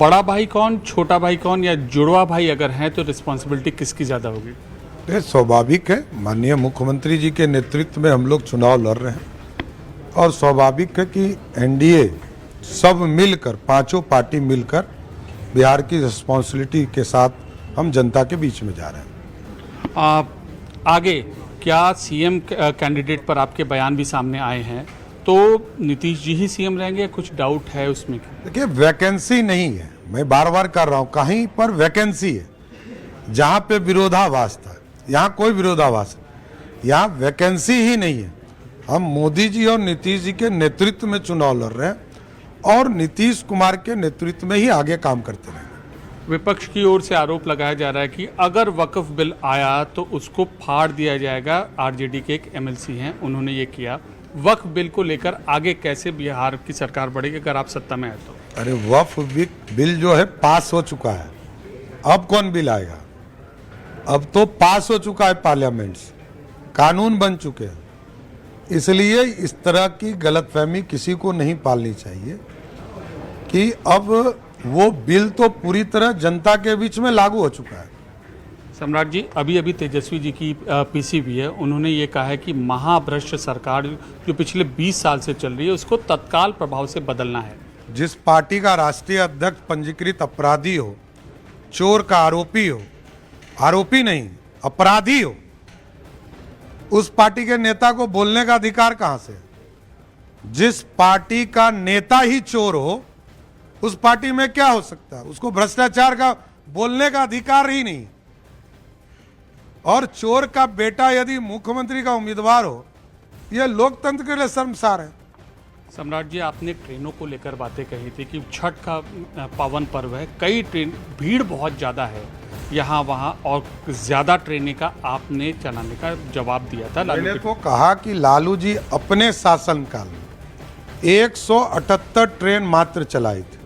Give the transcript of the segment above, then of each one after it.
बड़ा भाई कौन, छोटा भाई कौन, या जुड़वा भाई अगर हैं तो रिस्पॉन्सिबिलिटी किसकी ज़्यादा होगी? ये स्वाभाविक है, माननीय मुख्यमंत्री जी के नेतृत्व में हम लोग चुनाव लड़ रहे हैं और स्वाभाविक है कि एनडीए सब मिलकर, पांचों पार्टी मिलकर बिहार की रिस्पॉन्सिबिलिटी के साथ हम जनता के बीच में जा रहे हैं। आगे क्या सीएम कैंडिडेट पर आपके बयान भी सामने आए हैं, तो नीतीश जी ही सीएम रहेंगे, कुछ डाउट है उसमें? देखिए, वैकेंसी नहीं है, मैं बार बार कर रहा हूँ, कहीं पर वैकेंसी है जहाँ पे विरोधाभास था, यहाँ कोई विरोधाभास नहीं, यहाँ वैकेंसी ही नहीं है। हम मोदी जी और नीतीश जी के नेतृत्व में चुनाव लड़ रहे हैं और नीतीश कुमार के नेतृत्व में ही आगे काम करते रहेंगे। विपक्ष की ओर से आरोप लगाया जा रहा है कि अगर वक्फ बिल आया तो उसको फाड़ दिया जाएगा। आरजेडी के एक एमएलसी हैं, उन्होंने ये किया। वक्फ बिल को लेकर आगे कैसे बिहार की सरकार बढ़ेगी अगर आप सत्ता में आए तो? अरे वक्फ बिल जो है पास हो चुका है, अब कौन बिल आएगा? अब तो पास हो चुका है पार्लियामेंट से, कानून बन चुके हैं। इसलिए इस तरह की गलतफहमी किसी को नहीं पालनी चाहिए कि अब वो बिल तो पूरी तरह जनता के बीच में लागू हो चुका है। सम्राट जी, अभी तेजस्वी जी की पीसी भी है, उन्होंने ये कहा है कि महाभ्रष्ट सरकार जो पिछले 20 साल से चल रही है उसको तत्काल प्रभाव से बदलना है। जिस पार्टी का राष्ट्रीय अध्यक्ष पंजीकृत अपराधी हो, चोर का आरोपी हो, आरोपी नहीं अपराधी हो, उस पार्टी के नेता को बोलने का अधिकार कहां से? जिस पार्टी का नेता ही चोर हो उस पार्टी में क्या हो सकता है? उसको भ्रष्टाचार का बोलने का अधिकार ही नहीं। और चोर का बेटा यदि मुख्यमंत्री का उम्मीदवार हो, यह लोकतंत्र के लिए शर्मसार है। सम्राट जी, आपने ट्रेनों को लेकर बातें कही थी कि छठ का पावन पर्व है, कई ट्रेन, भीड़ बहुत ज़्यादा है यहाँ वहाँ, और ज़्यादा ट्रेनें का आपने चलाने का जवाब दिया था। मैंने तो कहा कि लालू जी अपने शासनकाल में 178 ट्रेन मात्र चलाई थी।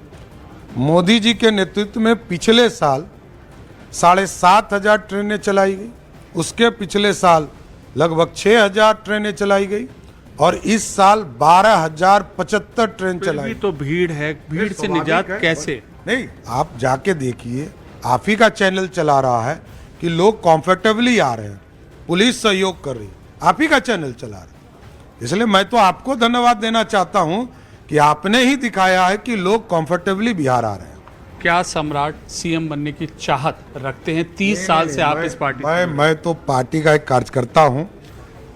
मोदी जी के नेतृत्व में पिछले साल 7,500 ट्रेनें चलाई गई, उसके पिछले साल लगभग 6,000 ट्रेनें चलाई गई और इस साल 12,075 ट्रेन चलाई। तो भीड़ है, भीड़ से निजात कैसे? नहीं, आप जाके देखिए, आप ही का चैनल चला रहा है कि लोग कंफर्टेबली आ रहे हैं, पुलिस सहयोग कर रही है, आप ही का चैनल चला रहा है। इसलिए मैं तो आपको धन्यवाद देना चाहता हूं कि आपने ही दिखाया है कि लोग कंफर्टेबली बिहार आ रहे हैं। क्या सम्राट सीएम बनने की चाहत रखते हैं? 30 साल से आप इस पार्टी? मैं तो पार्टी का एक कार्यकर्ता हूं,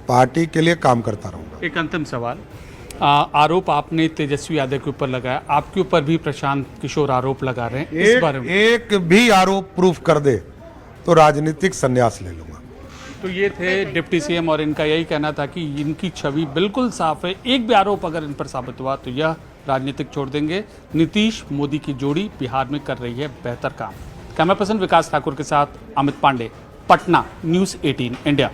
पार्टी के लिए काम करता रहूंगा। एक अंतिम सवाल, आरोप आपने तेजस्वी यादव के ऊपर लगाया, आपके ऊपर भी प्रशांत किशोर आरोप लगा रहे हैं, इस बारे में? एक भी आरोप प्रूफ कर दे तो राजनीतिक संन्यास ले लूंगा। तो ये थे डिप्टी सीएम और इनका यही कहना था कि इनकी छवि बिल्कुल साफ है, एक भी आरोप अगर इन पर साबित हुआ तो यह राजनीतिक छोड़ देंगे। नीतीश मोदी की जोड़ी बिहार में कर रही है बेहतर काम। कैमरा पर्सन विकास ठाकुर के साथ अमित पांडे, पटना, न्यूज़ 18 इंडिया।